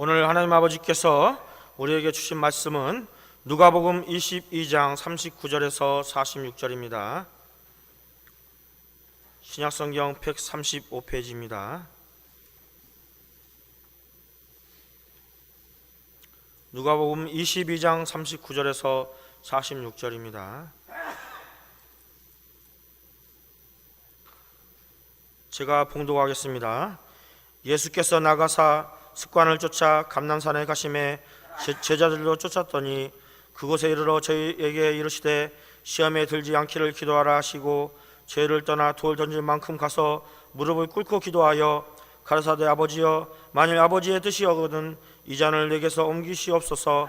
오늘 하나님 아버지께서 우리에게 주신 말씀은 누가복음 22장 39절에서 46절입니다. 신약성경 135페이지입니다. 누가복음 22장 39절에서 46절입니다. 제가 봉독하겠습니다. 예수께서 나가사 습관을 쫓아 감난산에 가심에 제자들도 쫓았더니 그곳에 이르러 저희에게 이르시되 시험에 들지 않기를 기도하라 하시고 죄를 떠나 돌 던질 만큼 가서 무릎을 꿇고 기도하여 가라사대 아버지여 만일 아버지의 뜻이여거든 이 잔을 내게서 옮기시옵소서.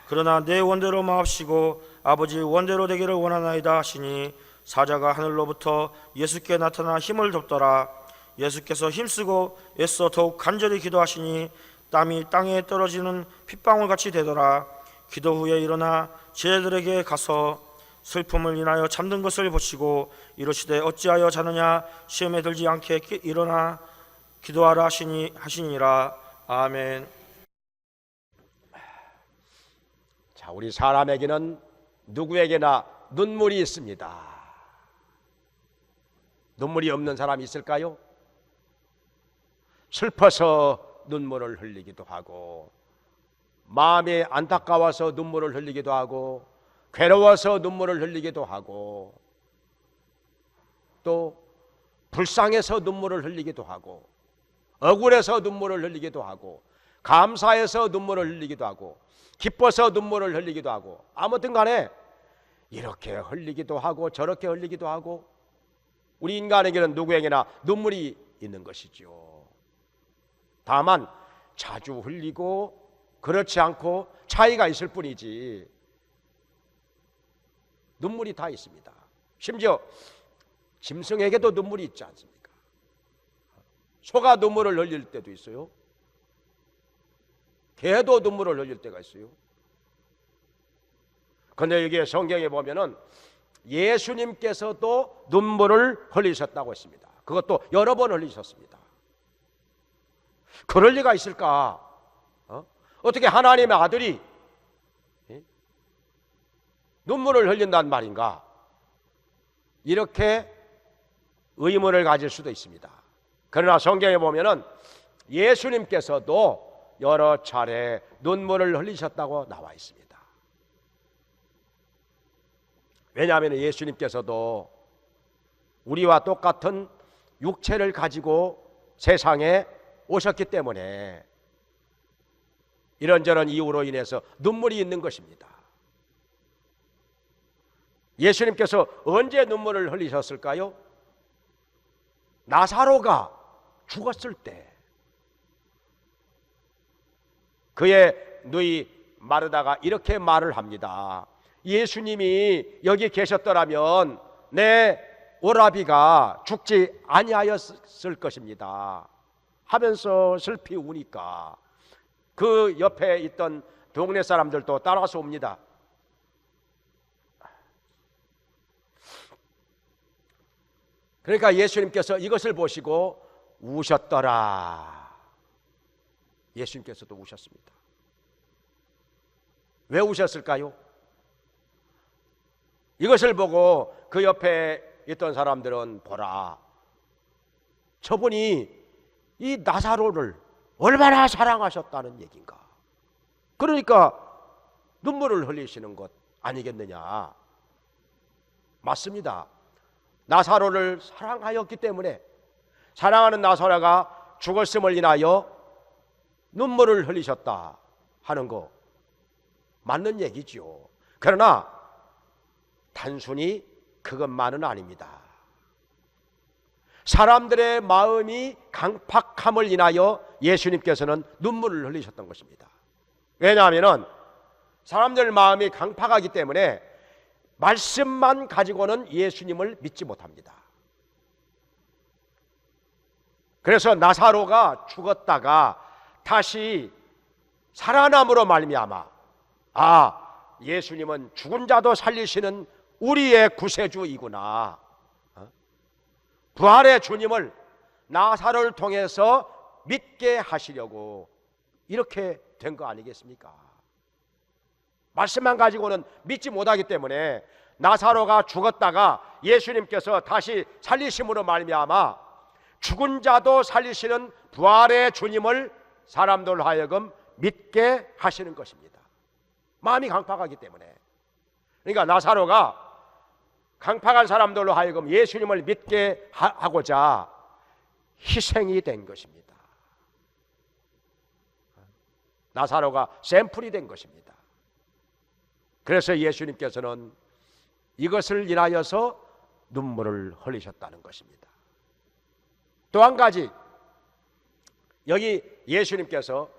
그러나 내 원대로 마옵시고 아버지 원대로 되기를 원하나이다 하시니 사자가 하늘로부터 예수께 나타나 힘을 덮더라. 예수께서 힘쓰고 애써 더욱 간절히 기도하시니 땀이 땅에 떨어지는 핏방울같이 되더라. 기도 후에 일어나 제자들에게 가서 슬픔을 인하여 잠든 것을 보시고 이르시되 어찌하여 자느냐 시험에 들지 않게 일어나 기도하라 하시니라. 아멘. 자, 우리 사람에게는 누구에게나 눈물이 있습니다. 눈물이 없는 사람이 있을까요? 슬퍼서 눈물을 흘리기도 하고, 마음이 안타까워서 눈물을 흘리기도 하고, 괴로워서 눈물을 흘리기도 하고, 또 불쌍해서 눈물을 흘리기도 하고, 억울해서 눈물을 흘리기도 하고, 감사해서 눈물을 흘리기도 하고, 기뻐서 눈물을 흘리기도 하고, 아무튼 간에 이렇게 흘리기도 하고 저렇게 흘리기도 하고, 우리 인간에게는 누구에게나 눈물이 있는 것이죠. 다만 자주 흘리고 그렇지 않고 차이가 있을 뿐이지 눈물이 다 있습니다. 심지어 짐승에게도 눈물이 있지 않습니까? 소가 눈물을 흘릴 때도 있어요. 개도 눈물을 흘릴 때가 있어요. 그런데 여기 성경에 보면은 예수님께서도 눈물을 흘리셨다고 했습니다. 그것도 여러 번 흘리셨습니다. 그럴 리가 있을까? 어떻게 하나님의 아들이 눈물을 흘린단 말인가? 이렇게 의문을 가질 수도 있습니다. 그러나 성경에 보면은 예수님께서도 여러 차례 눈물을 흘리셨다고 나와 있습니다. 왜냐하면 예수님께서도 우리와 똑같은 육체를 가지고 세상에 오셨기 때문에 이런저런 이유로 인해서 눈물이 있는 것입니다. 예수님께서 언제 눈물을 흘리셨을까요? 나사로가 죽었을 때 그의 누이 마르다가 이렇게 말을 합니다. 예수님이 여기 계셨더라면 내 오라비가 죽지 아니하였을 것입니다 하면서 슬피 우니까 그 옆에 있던 동네 사람들도 따라서 옵니다. 그러니까 예수님께서 이것을 보시고 우셨더라. 예수님께서도 우셨습니다. 왜 우셨을까요? 이것을 보고 그 옆에 있던 사람들은 보라, 저분이 이 나사로를 얼마나 사랑하셨다는 얘기인가. 그러니까 눈물을 흘리시는 것 아니겠느냐. 맞습니다. 나사로를 사랑하였기 때문에 사랑하는 나사로가 죽었음을 인하여 눈물을 흘리셨다 하는 거 맞는 얘기죠. 그러나 단순히 그것만은 아닙니다. 사람들의 마음이 강팍함을 인하여 예수님께서는 눈물을 흘리셨던 것입니다. 왜냐하면 사람들 마음이 강팍하기 때문에 말씀만 가지고는 예수님을 믿지 못합니다. 그래서 나사로가 죽었다가 다시 살아남으로 말미암아 예수님은 죽은 자도 살리시는 우리의 구세주이구나, 부활의 주님을 나사로를 통해서 믿게 하시려고 이렇게 된 거 아니겠습니까? 말씀만 가지고는 믿지 못하기 때문에 나사로가 죽었다가 예수님께서 다시 살리심으로 말미암아 죽은 자도 살리시는 부활의 주님을 사람들 하여금 믿게 하시는 것입니다. 마음이 강팍하기 때문에. 그러니까 나사로가 강팍한 사람들로 하여금 예수님을 믿게 하고자 희생이 된 것입니다. 나사로가 샘플이 된 것입니다. 그래서 예수님께서는 이것을 인하여서 눈물을 흘리셨다는 것입니다. 또 한 가지, 여기 예수님께서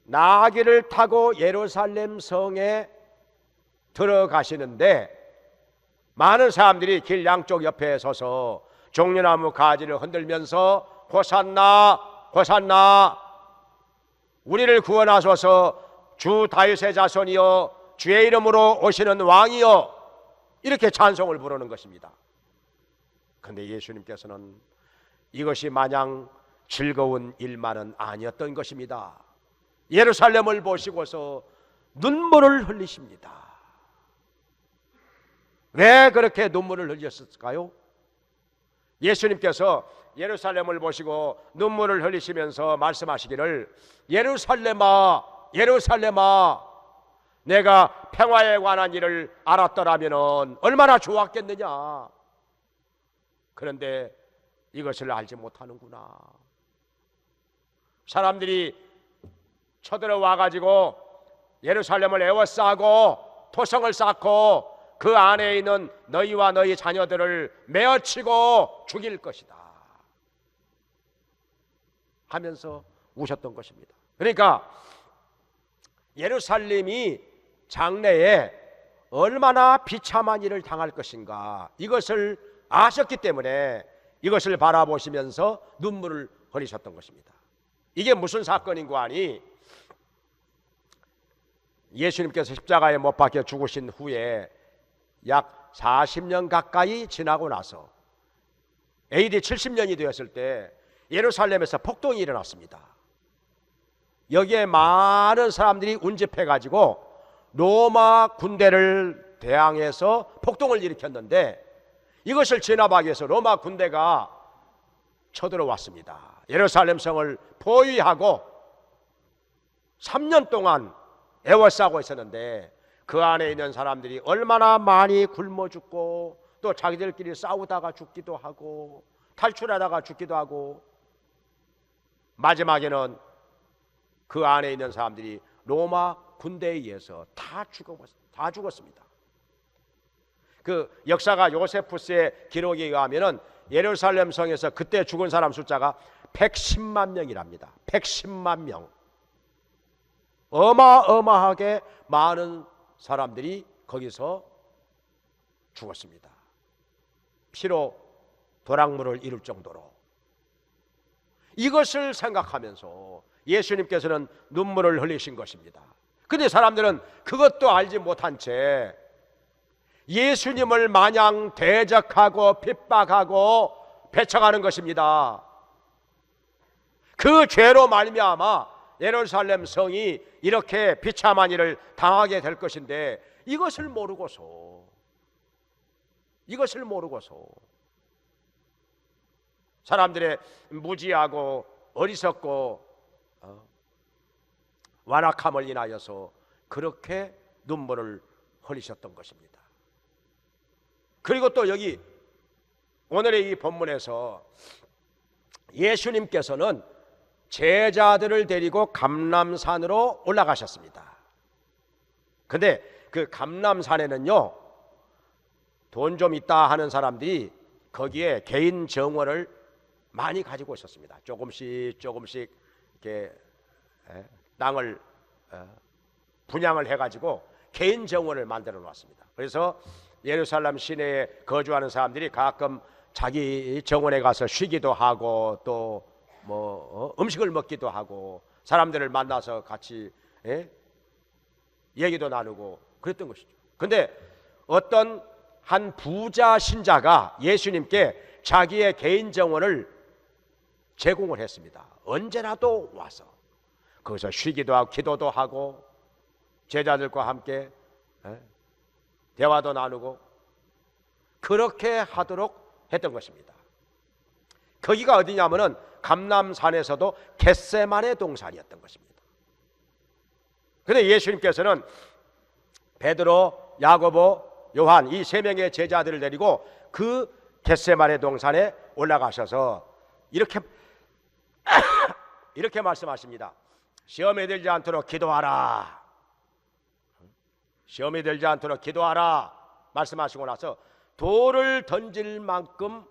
나귀를 타고 예루살렘 성에 들어가시는데 많은 사람들이 길 양쪽 옆에 서서 종려나무 가지를 흔들면서 호산나 호산나 우리를 구원하소서 주 다윗의 자손이여 주의 이름으로 오시는 왕이여 이렇게 찬송을 부르는 것입니다. 그런데 예수님께서는 이것이 마냥 즐거운 일만은 아니었던 것입니다. 예루살렘을 보시고서 눈물을 흘리십니다. 왜 그렇게 눈물을 흘렸을까요? 예수님께서 예루살렘을 보시고 눈물을 흘리시면서 말씀하시기를 예루살렘아 예루살렘아 내가 평화에 관한 일을 알았더라면 얼마나 좋았겠느냐. 그런데 이것을 알지 못하는구나. 사람들이 쳐들어와 가지고 예루살렘을 에워싸고 토성을 쌓고 그 안에 있는 너희와 너희 자녀들을 메어치고 죽일 것이다 하면서 우셨던 것입니다. 그러니까 예루살렘이 장래에 얼마나 비참한 일을 당할 것인가 이것을 아셨기 때문에 이것을 바라보시면서 눈물을 흘리셨던 것입니다. 이게 무슨 사건인고 하니 예수님께서 십자가에 못 박혀 죽으신 후에 약 40년 가까이 지나고 나서 AD 70년이 되었을 때 예루살렘에서 폭동이 일어났습니다. 여기에 많은 사람들이 운집해 가지고 로마 군대를 대항해서 폭동을 일으켰는데 이것을 진압하기 위해서 로마 군대가 쳐들어왔습니다. 예루살렘 성을 포위하고 3년 동안 에워싸고 있었는데 그 안에 있는 사람들이 얼마나 많이 굶어 죽고 또 자기들끼리 싸우다가 죽기도 하고 탈출하다가 죽기도 하고 마지막에는 그 안에 있는 사람들이 로마 군대에 의해서 다 죽었습니다. 그 역사가 요세푸스의 기록에 의하면은 예루살렘 성에서 그때 죽은 사람 숫자가 110만 명이랍니다. 110만 명. 어마어마하게 많은 사람들이 거기서 죽었습니다. 피로 도랑물을 이룰 정도로. 이것을 생각하면서 예수님께서는 눈물을 흘리신 것입니다. 그런데 사람들은 그것도 알지 못한 채 예수님을 마냥 대적하고 핍박하고 배척하는 것입니다. 그 죄로 말미암아 예루살렘 성이 이렇게 비참한 일을 당하게 될 것인데 이것을 모르고서 사람들의 무지하고 어리석고 완악함을 인하여서 그렇게 눈물을 흘리셨던 것입니다. 그리고 또 여기 오늘의 이 본문에서 예수님께서는 제자들을 데리고 감람산으로 올라가셨습니다. 근데 그 감람산에는요 돈 좀 있다 하는 사람들이 거기에 개인 정원을 많이 가지고 있었습니다. 조금씩 이렇게 땅을 분양을 해가지고 개인 정원을 만들어 놓았습니다. 그래서 예루살렘 시내에 거주하는 사람들이 가끔 자기 정원에 가서 쉬기도 하고 또 음식을 먹기도 하고 사람들을 만나서 같이 얘기도 나누고 그랬던 것이죠. 근데 어떤 한 부자 신자가 예수님께 자기의 개인 정원을 제공을 했습니다. 언제라도 와서. 거기서 쉬기도 하고 기도도 하고 제자들과 함께 대화도 나누고 그렇게 하도록 했던 것입니다. 거기가 어디냐면은 감람산에서도 겟세마네 동산이었던 것입니다. 그런데 예수님께서는 베드로, 야고보, 요한 이 세 명의 제자들을 데리고 그 겟세마네 동산에 올라가셔서 이렇게 이렇게 말씀하십니다. 시험에 들지 않도록 기도하라. 시험에 들지 않도록 기도하라 말씀하시고 나서 돌을 던질 만큼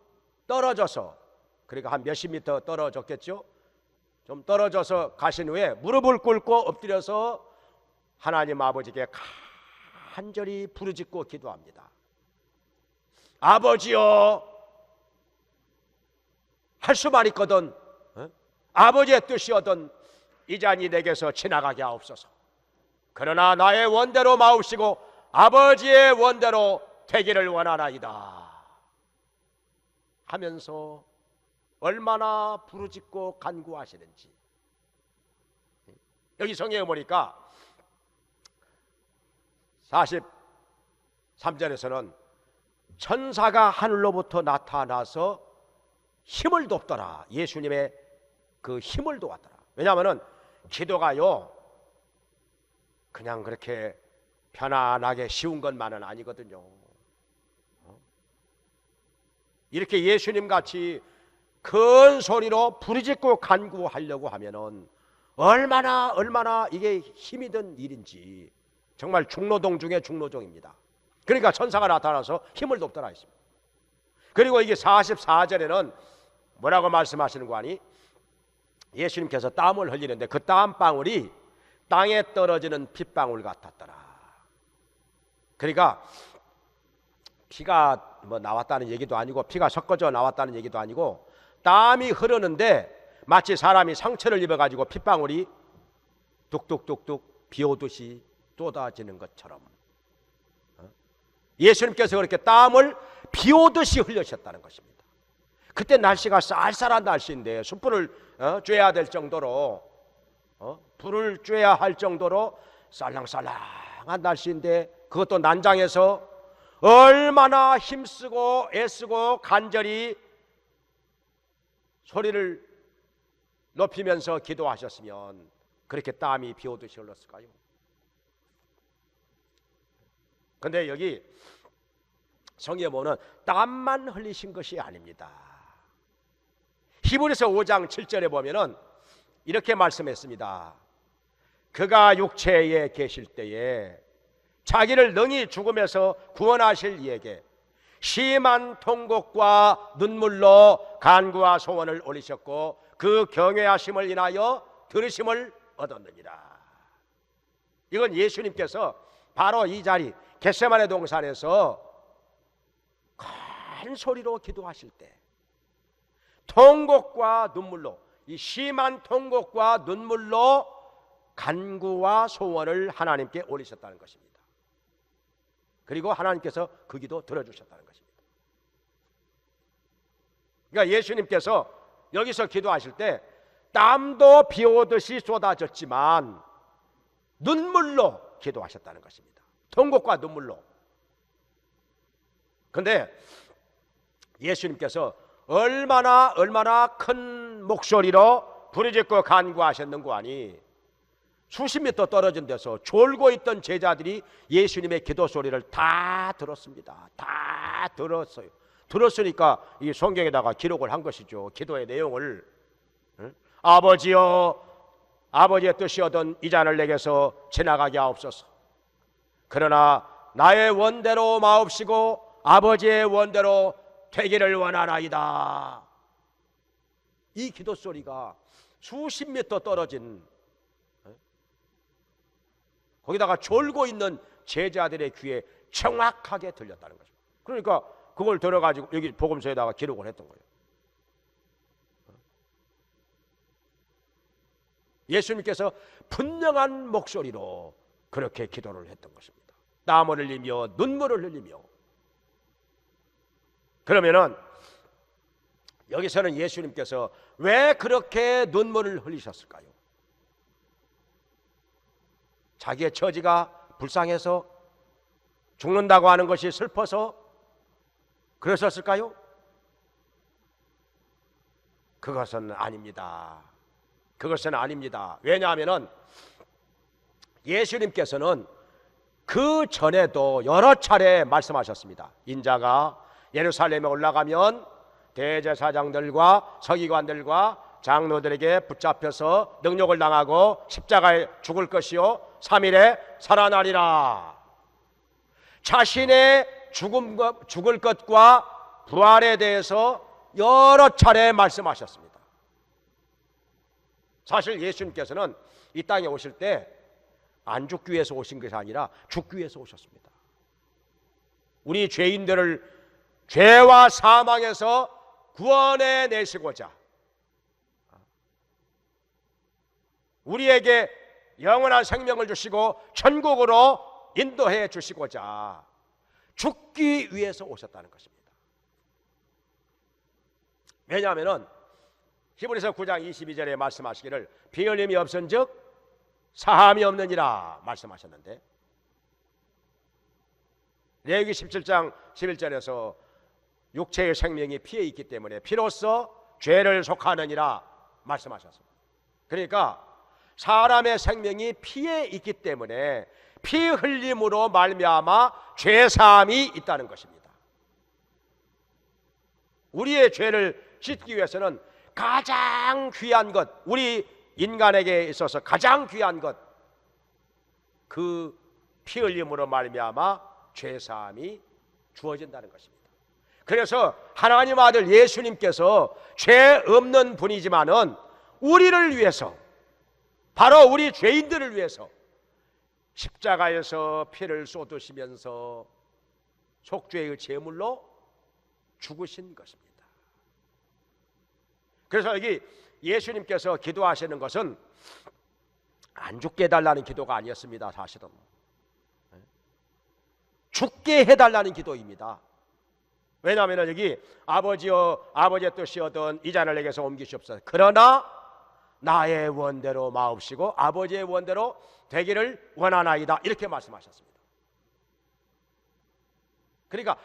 떨어져서, 그러니까 한 몇십 미터 떨어졌겠죠. 좀 떨어져서 가신 후에 무릎을 꿇고 엎드려서 하나님 아버지께 간절히 부르짖고 기도합니다. 아버지여, 할 수만 있거든 아버지의 뜻이거든 이 잔이 내게서 지나가게 하옵소서. 그러나 나의 원대로 마옵시고 아버지의 원대로 되기를 원하나이다 하면서 얼마나 부르짖고 간구하시는지. 여기 성경에 보니까 43절에서는 천사가 하늘로부터 나타나서 힘을 돕더라. 예수님의 그 힘을 도왔더라. 왜냐하면 기도가요 그냥 그렇게 편안하게 쉬운 것만은 아니거든요. 이렇게 예수님 같이 큰 소리로 부르짖고 간구하려고 하면은 얼마나 이게 힘이 든 일인지, 정말 중노동 중에 중노동입니다. 그러니까 천사가 나타나서 힘을 돕더라 했습니다. 그리고 이게 44절에는 뭐라고 말씀하시는 거 아니? 예수님께서 땀을 흘리는데 그 땀방울이 땅에 떨어지는 핏방울 같았더라. 그러니까 피가 뭐 나왔다는 얘기도 아니고 피가 섞어져 나왔다는 얘기도 아니고 땀이 흐르는데 마치 사람이 상처를 입어가지고 핏방울이 뚝뚝뚝뚝 비 오듯이 쏟아지는 것처럼 예수님께서 그렇게 땀을 비 오듯이 흘리셨다는 것입니다. 그때 날씨가 쌀쌀한 날씨인데 숯불을 쬐야 될 정도로 불을 쬐야 할 정도로 쌀랑쌀랑한 날씨인데 그것도 난장에서 얼마나 힘쓰고 애쓰고 간절히 소리를 높이면서 기도하셨으면 그렇게 땀이 비 오듯이 흘렀을까요? 근데 여기 성경에 보면 땀만 흘리신 것이 아닙니다. 히브리서 5장 7절에 보면은 이렇게 말씀했습니다. 그가 육체에 계실 때에 자기를 능히 죽음에서 구원하실 이에게 심한 통곡과 눈물로 간구와 소원을 올리셨고 그 경외하심을 인하여 들으심을 얻었느니라. 이건 예수님께서 바로 이 자리 겟세마네 동산에서 큰 소리로 기도하실 때 통곡과 눈물로, 이 심한 통곡과 눈물로 간구와 소원을 하나님께 올리셨다는 것입니다. 그리고 하나님께서 그 기도 들어주셨다는 것입니다. 그러니까 예수님께서 여기서 기도하실 때 땀도 비 오듯이 쏟아졌지만 눈물로 기도하셨다는 것입니다. 통곡과 눈물로. 그런데 예수님께서 얼마나 큰 목소리로 부르짖고 간구하셨는고 하니 수십 미터 떨어진 데서 졸고 있던 제자들이 예수님의 기도 소리를 다 들었습니다. 다 들었어요. 들었으니까 이 성경에다가 기록을 한 것이죠. 기도의 내용을. 아버지여, 아버지의 뜻이었던 이 잔을 내게서 지나가게 하옵소서. 그러나 나의 원대로 마옵시고 아버지의 원대로 되기를 원하나이다. 이 기도 소리가 수십 미터 떨어진 거기다가 졸고 있는 제자들의 귀에 정확하게 들렸다는 거죠. 그러니까 그걸 들어가지고 여기 복음서에다가 기록을 했던 거예요. 예수님께서 분명한 목소리로 그렇게 기도를 했던 것입니다. 땀을 흘리며 눈물을 흘리며. 그러면은 여기서는 예수님께서 왜 그렇게 눈물을 흘리셨을까요? 자기의 처지가 불쌍해서 죽는다고 하는 것이 슬퍼서 그러셨을까요? 그것은 아닙니다. 그것은 아닙니다. 왜냐하면 예수님께서는 그 전에도 여러 차례 말씀하셨습니다. 인자가 예루살렘에 올라가면 대제사장들과 서기관들과 장로들에게 붙잡혀서 능욕을 당하고 십자가에 죽을 것이요 3일에 살아나리라. 자신의 죽을 것과 부활에 대해서 여러 차례 말씀하셨습니다. 사실 예수님께서는 이 땅에 오실 때 안 죽기 위해서 오신 것이 아니라 죽기 위해서 오셨습니다. 우리 죄인들을 죄와 사망에서 구원해 내시고자, 우리에게 영원한 생명을 주시고 천국으로 인도해 주시고자 죽기 위해서 오셨다는 것입니다. 왜냐하면 히브리서 9장 22절에 말씀하시기를 피 흘림이 없은즉 사함이 없느니라 말씀하셨는데, 레위기 17장 11절에서 육체의 생명이 피에 있기 때문에 피로써 죄를 속하느니라 말씀하셨습니다. 그러니까 사람의 생명이 피에 있기 때문에 피 흘림으로 말미암아 죄 사함이 있다는 것입니다. 우리의 죄를 씻기 위해서는 가장 귀한 것, 우리 인간에게 있어서 가장 귀한 것, 그 피 흘림으로 말미암아 죄 사함이 주어진다는 것입니다. 그래서 하나님 아들 예수님께서 죄 없는 분이지만은 우리를 위해서, 바로 우리 죄인들을 위해서 십자가에서 피를 쏟으시면서 속죄의 제물로 죽으신 것입니다. 그래서 여기 예수님께서 기도하시는 것은 안 죽게 해달라는 기도가 아니었습니다. 사실은 죽게 해달라는 기도입니다. 왜냐하면 여기 아버지여, 아버지의 뜻이었던 이 잔을 내게서 옮기시옵소서. 그러나 나의 원대로 마옵시고 아버지의 원대로 되기를 원하나이다, 이렇게 말씀하셨습니다. 그러니까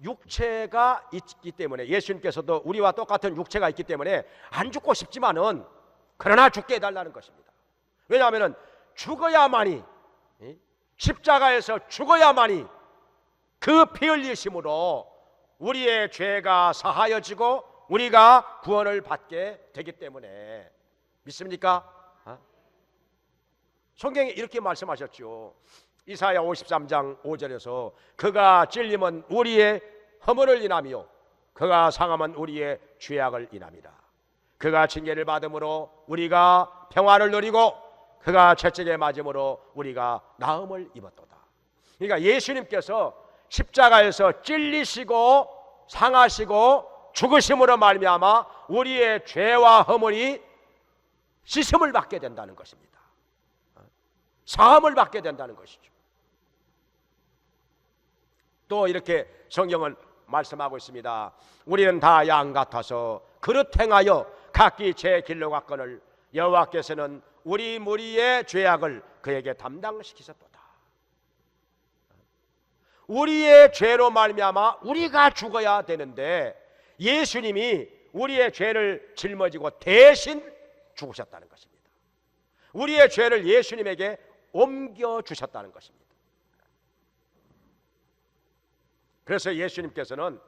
육체가 있기 때문에, 예수님께서도 우리와 똑같은 육체가 있기 때문에 안 죽고 싶지만은 그러나 죽게 해달라는 것입니다. 왜냐하면 죽어야만이, 십자가에서 죽어야만이 그 피 흘리심으로 우리의 죄가 사하여지고 우리가 구원을 받게 되기 때문에, 믿습니까? 성경에 이렇게 말씀하셨죠. 이사야 53장 5절에서 그가 찔림은 우리의 허물을 인하며 그가 상함은 우리의 죄악을 인함이라. 그가 징계를 받음으로 우리가 평안을 누리고 그가 채찍에 맞음으로 우리가 나음을 입었도다. 그러니까 예수님께서 십자가에서 찔리시고 상하시고 죽으심으로 말미암아 우리의 죄와 허물이 씻음을 받게 된다는 것입니다. 사함을 받게 된다는 것이죠. 또 이렇게 성경은 말씀하고 있습니다. 우리는 다 양 같아서 그릇 행하여 각기 제 길로 갔거늘 여호와께서는 우리 무리의 죄악을 그에게 담당시키셨도다. 우리의 죄로 말미암아 우리가 죽어야 되는데 예수님이 우리의 죄를 짊어지고 대신 죽으셨다는 것입니다. 우리의 죄를 예수님에게 옮겨주셨다는 것입니다. 그래서 예수님께서는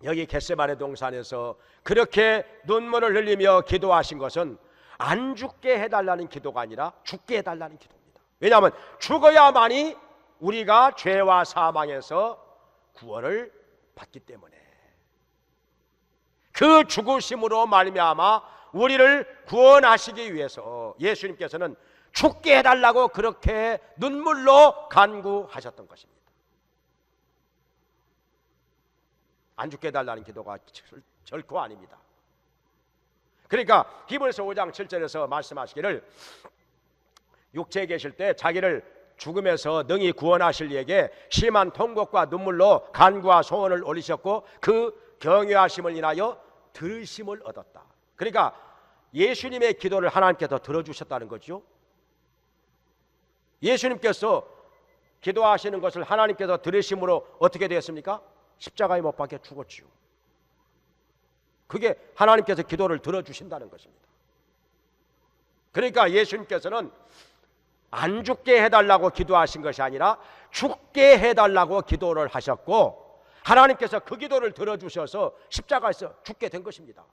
여기 겟세마네 동산에서 그렇게 눈물을 흘리며 기도하신 것은 안 죽게 해달라는 기도가 아니라 죽게 해달라는 기도입니다. 왜냐하면 죽어야만이 우리가 죄와 사망에서 구원을 받기 때문에, 그 죽으심으로 말미암아 우리를 구원하시기 위해서 예수님께서는 죽게 해달라고 그렇게 눈물로 간구하셨던 것입니다. 안 죽게 해달라는 기도가 결코 아닙니다. 그러니까 히브리서 5장 7절에서 말씀하시기를 육체에 계실 때 자기를 죽음에서 능히 구원하실 이에게 심한 통곡과 눈물로 간구와 소원을 올리셨고 그 경외하심을 인하여 들으심을 얻었다. 그러니까 예수님의 기도를 하나님께서 들어주셨다는 거죠. 예수님께서 기도하시는 것을 하나님께서 들으심으로 어떻게 되었습니까? 십자가에 못 박혀 죽었지요. 그게 하나님께서 기도를 들어주신다는 것입니다. 그러니까 예수님께서는 안 죽게 해달라고 기도하신 것이 아니라 죽게 해달라고 기도를 하셨고, 하나님께서 그 기도를 들어주셔서 십자가에서 죽게 된 것입니다.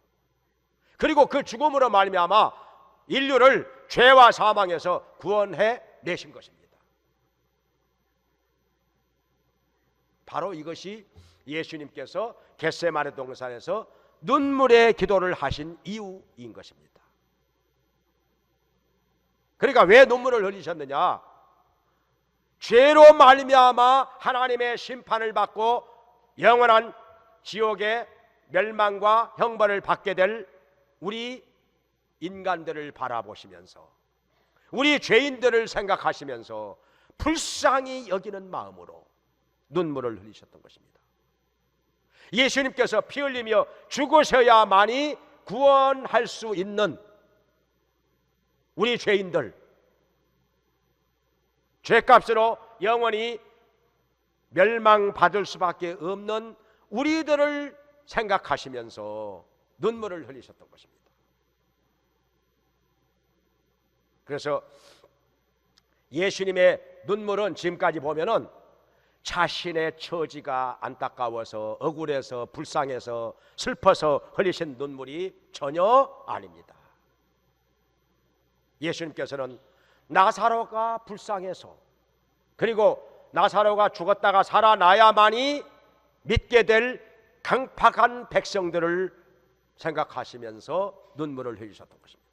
그리고 그 죽음으로 말미암아 인류를 죄와 사망에서 구원해 내신 것입니다. 바로 이것이 예수님께서 겟세마네 동산에서 눈물의 기도를 하신 이유인 것입니다. 그러니까 왜 눈물을 흘리셨느냐? 죄로 말미암아 하나님의 심판을 받고 영원한 지옥의 멸망과 형벌을 받게 될 우리 인간들을 바라보시면서, 우리 죄인들을 생각하시면서 불쌍히 여기는 마음으로 눈물을 흘리셨던 것입니다. 예수님께서 피 흘리며 죽으셔야만이 구원할 수 있는 우리 죄인들, 죄값으로 영원히 멸망받을 수밖에 없는 우리들을 생각하시면서 눈물을 흘리셨던 것입니다. 그래서 예수님의 눈물은 지금까지 보면은 자신의 처지가 안타까워서 억울해서 불쌍해서 슬퍼서 흘리신 눈물이 전혀 아닙니다. 예수님께서는 나사로가 불쌍해서, 그리고 나사로가 죽었다가 살아나야만이 믿게 될 강팍한 백성들을 생각하시면서 눈물을 흘리셨던 것입니다.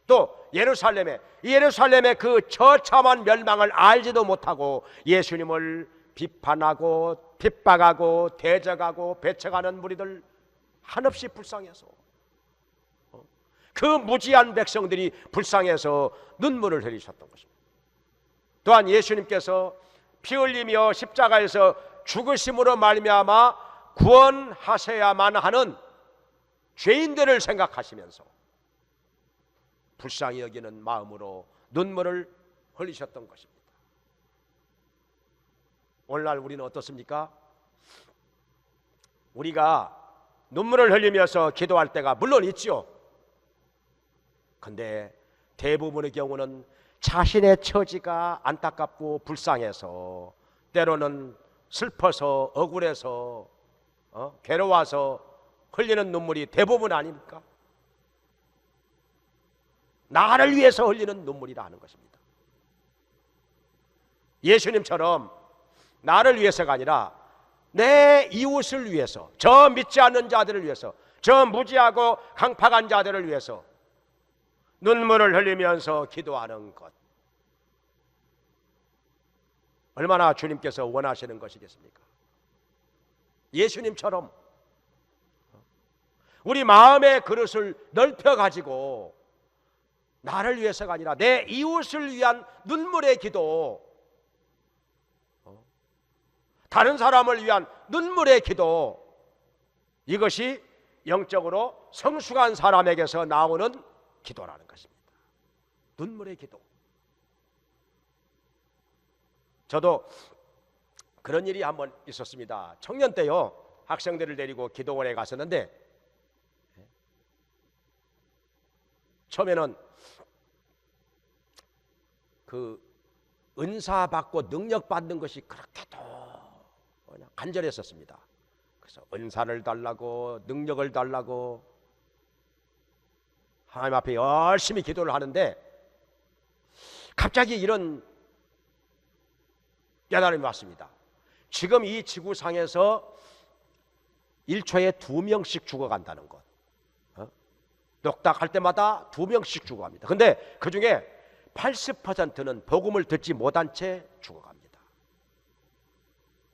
또 예루살렘의 그 처참한 멸망을 알지도 못하고 예수님을 비판하고 핍박하고 대적하고 배척하는 무리들 한없이 불쌍해서, 그 무지한 백성들이 불쌍해서 눈물을 흘리셨던 것입니다. 또한 예수님께서 피 흘리며 십자가에서 죽으심으로 말미암아 구원하셔야만 하는 죄인들을 생각하시면서 불쌍히 여기는 마음으로 눈물을 흘리셨던 것입니다. 오늘날 우리는 어떻습니까? 우리가 눈물을 흘리면서 기도할 때가 물론 있죠. 근데 대부분의 경우는 자신의 처지가 안타깝고 불쌍해서, 때로는 슬퍼서 억울해서 괴로워서 흘리는 눈물이 대부분 아닙니까? 나를 위해서 흘리는 눈물이라 하는 것입니다. 예수님처럼 나를 위해서가 아니라 내 이웃을 위해서, 저 믿지 않는 자들을 위해서, 저 무지하고 강팍한 자들을 위해서 눈물을 흘리면서 기도하는 것, 얼마나 주님께서 원하시는 것이겠습니까? 예수님처럼 우리 마음의 그릇을 넓혀가지고 나를 위해서가 아니라 내 이웃을 위한 눈물의 기도, 다른 사람을 위한 눈물의 기도, 이것이 영적으로 성숙한 사람에게서 나오는 기도라는 것입니다. 눈물의 기도. 저도 그런 일이 한번 있었습니다. 청년 때요, 학생들을 데리고 기도원에 갔었는데, 처음에는 그 은사 받고 능력 받는 것이 그렇게도 그냥 간절했었습니다. 그래서 은사를 달라고 능력을 달라고 하나님 앞에 열심히 기도를 하는데, 갑자기 이런 깨달음이 왔습니다. 지금 이 지구상에서 1초에 2명씩 죽어간다는 것, 녹닥할 때마다 2명씩 죽어갑니다. 근데 그 중에 80%는 복음을 듣지 못한 채 죽어갑니다.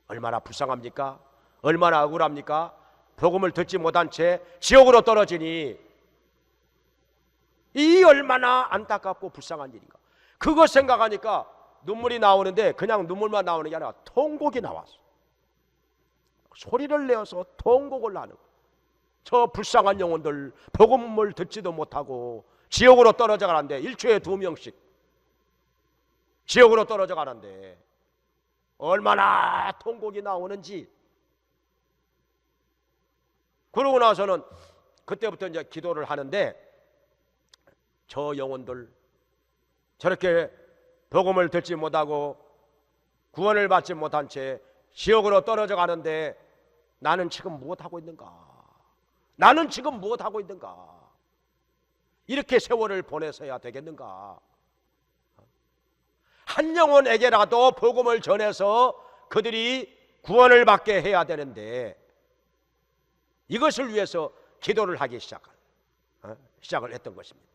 얼마나 불쌍합니까? 얼마나 억울합니까? 복음을 듣지 못한 채 지옥으로 떨어지니 이 얼마나 안타깝고 불쌍한 일인가. 그거 생각하니까 눈물이 나오는데, 그냥 눈물만 나오는 게 아니라 통곡이 나왔어. 소리를 내어서 통곡을 하는 거예요. 저 불쌍한 영혼들, 복음을 듣지도 못하고 지옥으로 떨어져 가는데 1초에 2명씩. 지옥으로 떨어져 가는데 얼마나 통곡이 나오는지. 그러고 나서는 그때부터 이제 기도를 하는데, 저 영혼들, 저렇게 복음을 듣지 못하고 구원을 받지 못한 채 지옥으로 떨어져 가는데 나는 지금 무엇하고 있는가? 나는 지금 무엇하고 있는가? 이렇게 세월을 보내서야 되겠는가? 한 영혼에게라도 복음을 전해서 그들이 구원을 받게 해야 되는데, 이것을 위해서 기도를 하기 시작을 했던 것입니다.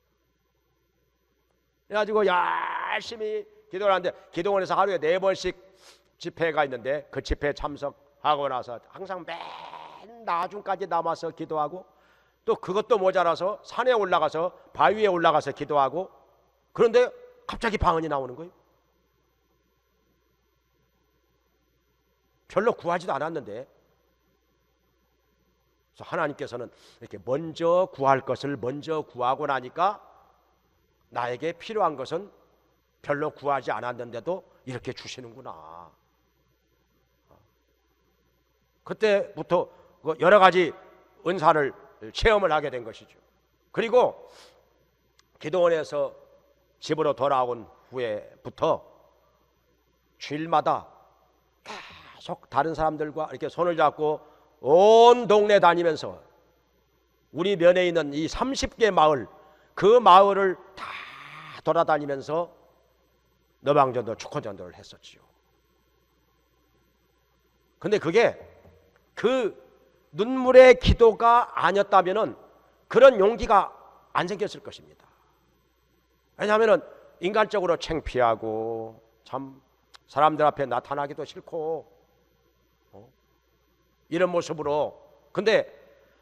그래가지고 열심히 기도를 하는데, 기도원에서 하루에 4번씩 집회가 있는데 그 집회에 참석하고 나서 항상 맨 나중까지 남아서 기도하고, 또 그것도 모자라서 산에 올라가서 바위에 올라가서 기도하고. 그런데 갑자기 방언이 나오는 거예요. 별로 구하지도 않았는데. 그래서 하나님께서는 이렇게 먼저 구할 것을 먼저 구하고 나니까 나에게 필요한 것은 별로 구하지 않았는데도 이렇게 주시는구나. 그때부터 여러 가지 은사를 체험을 하게 된 것이죠. 그리고 기도원에서 집으로 돌아온 후에부터 주일마다 계속 다른 사람들과 이렇게 손을 잡고 온 동네 다니면서 우리 면에 있는 이 30개 마을, 그 마을을 다 돌아다니면서 너방전도 축원전도를 했었지요. 근데 그게 그 눈물의 기도가 아니었다면은 그런 용기가 안 생겼을 것입니다. 왜냐하면은 인간적으로 창피하고 참 사람들 앞에 나타나기도 싫고 이런 모습으로. 근데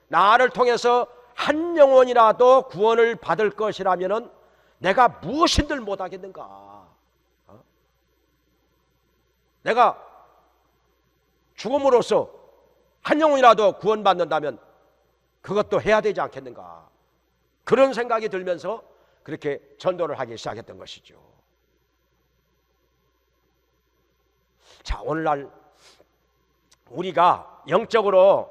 나를 통해서 한 영혼이라도 구원을 받을 것이라면은 내가 무엇인들 못하겠는가? 내가 죽음으로써 한 영혼이라도 구원받는다면 그것도 해야 되지 않겠는가? 그런 생각이 들면서 그렇게 전도를 하기 시작했던 것이죠. 자, 오늘날 우리가 영적으로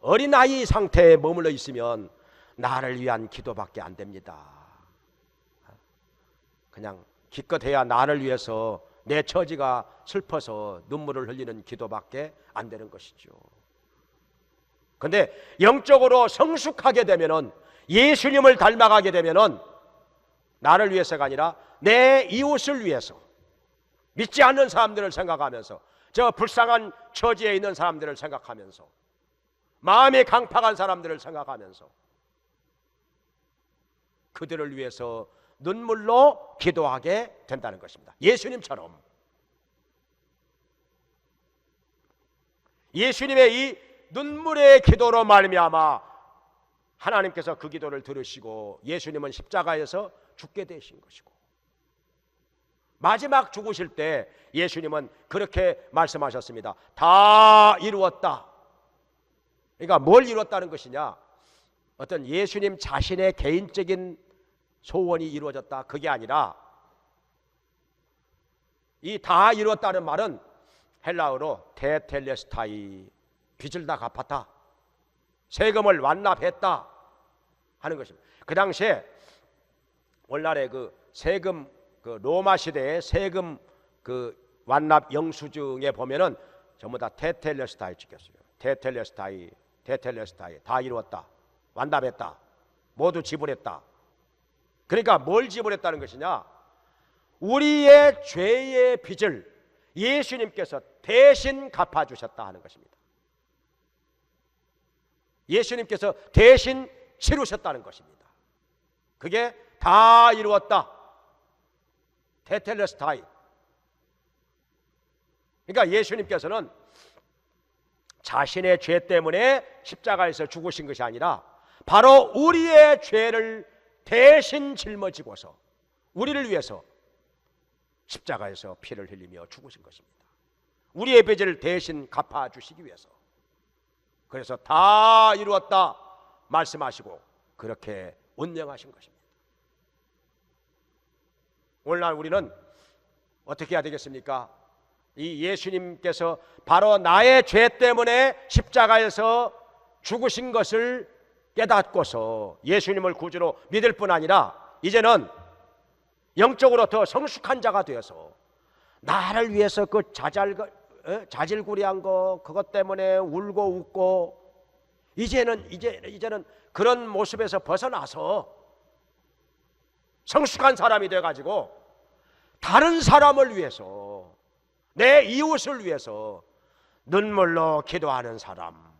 어린아이 상태에 머물러 있으면 나를 위한 기도밖에 안 됩니다. 그냥 기껏해야 나를 위해서 내 처지가 슬퍼서 눈물을 흘리는 기도밖에 안 되는 것이죠. 그런데 영적으로 성숙하게 되면은, 예수님을 닮아가게 되면은 나를 위해서가 아니라 내 이웃을 위해서, 믿지 않는 사람들을 생각하면서, 저 불쌍한 처지에 있는 사람들을 생각하면서, 마음이 강팍한 사람들을 생각하면서 그들을 위해서 눈물로 기도하게 된다는 것입니다. 예수님처럼. 예수님의 이 눈물의 기도로 말미암아 하나님께서 그 기도를 들으시고 예수님은 십자가에서 죽게 되신 것이고, 마지막 죽으실 때 예수님은 그렇게 말씀하셨습니다. 다 이루었다. 그러니까 뭘 이루었다는 것이냐? 어떤 예수님 자신의 개인적인 소원이 이루어졌다, 그게 아니라, 이 다 이루었다는 말은 헬라어로 테텔레스타이, 빚을 다 갚았다, 세금을 완납했다 하는 것입니다. 그 당시에 오늘날의 그 세금, 그 로마 시대의 세금 그 완납 영수증에 보면은 전부 다 테텔레스타이 찍혔어요. 테텔레스타이, 테텔레스타이, 다 이루었다, 완납했다, 모두 지불했다. 그러니까 뭘 지불했다는 것이냐? 우리의 죄의 빚을 예수님께서 대신 갚아주셨다 하는 것입니다. 예수님께서 대신 치르셨다는 것입니다. 그게 다 이루었다, 테텔레스타이. 그러니까 예수님께서는 자신의 죄 때문에 십자가에서 죽으신 것이 아니라 바로 우리의 죄를 대신 짊어지고서 우리를 위해서 십자가에서 피를 흘리며 죽으신 것입니다. 우리의 빚을 대신 갚아주시기 위해서. 그래서 다 이루었다 말씀하시고 그렇게 운명하신 것입니다. 오늘날 우리는 어떻게 해야 되겠습니까? 이 예수님께서 바로 나의 죄 때문에 십자가에서 죽으신 것을 깨닫고서 예수님을 구주로 믿을 뿐 아니라 이제는 영적으로 더 성숙한 자가 되어서 나를 위해서 그 자질구레한 거 그것 때문에 울고 웃고 이제는 그런 모습에서 벗어나서 성숙한 사람이 돼 가지고 다른 사람을 위해서 내 이웃을 위해서 눈물로 기도하는 사람,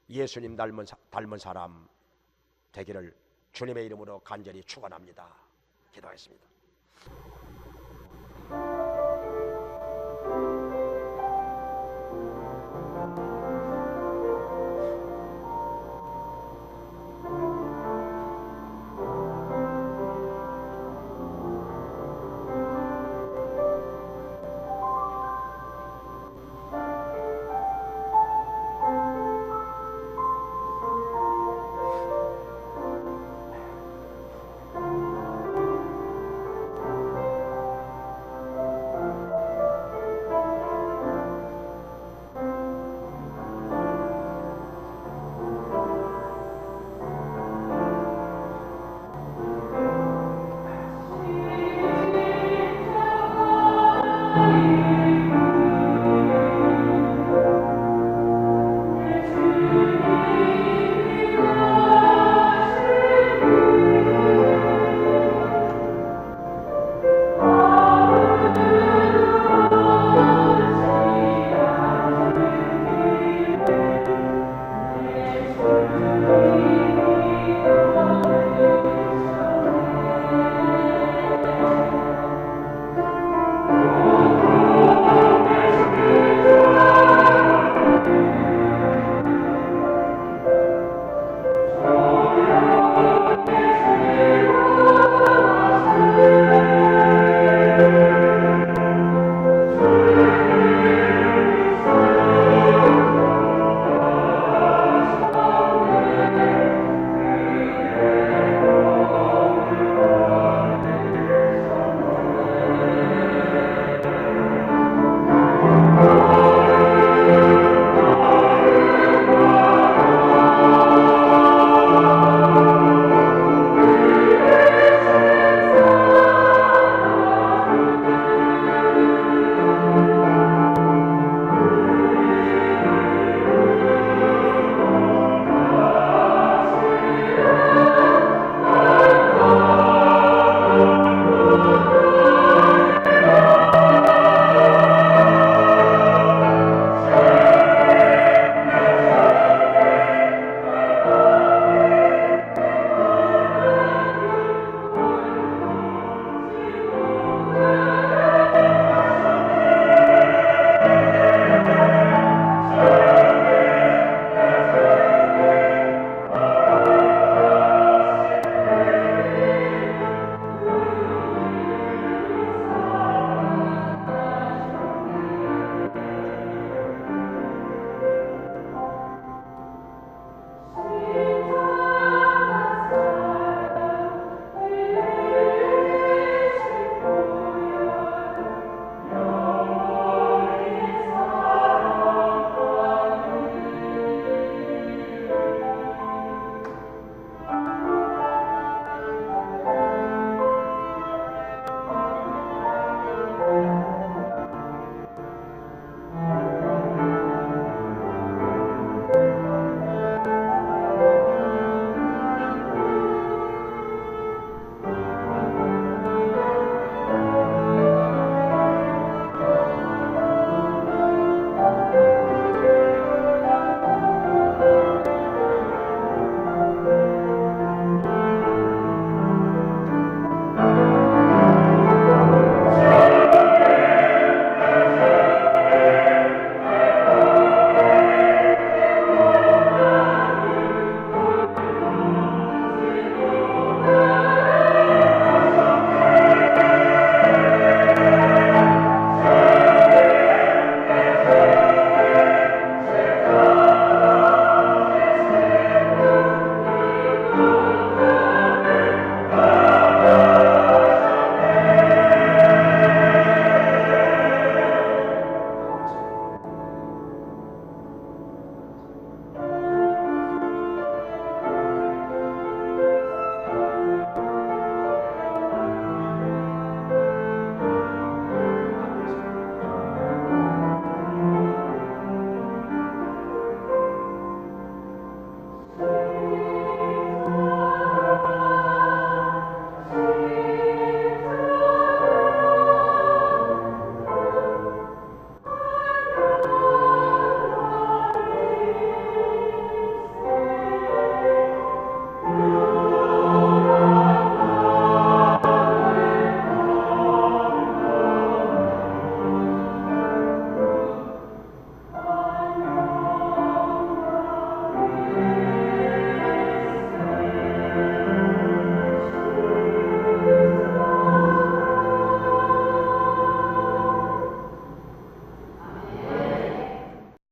예수님 닮은 사람 되기를 주님의 이름으로 간절히 축원합니다. 기도하겠습니다.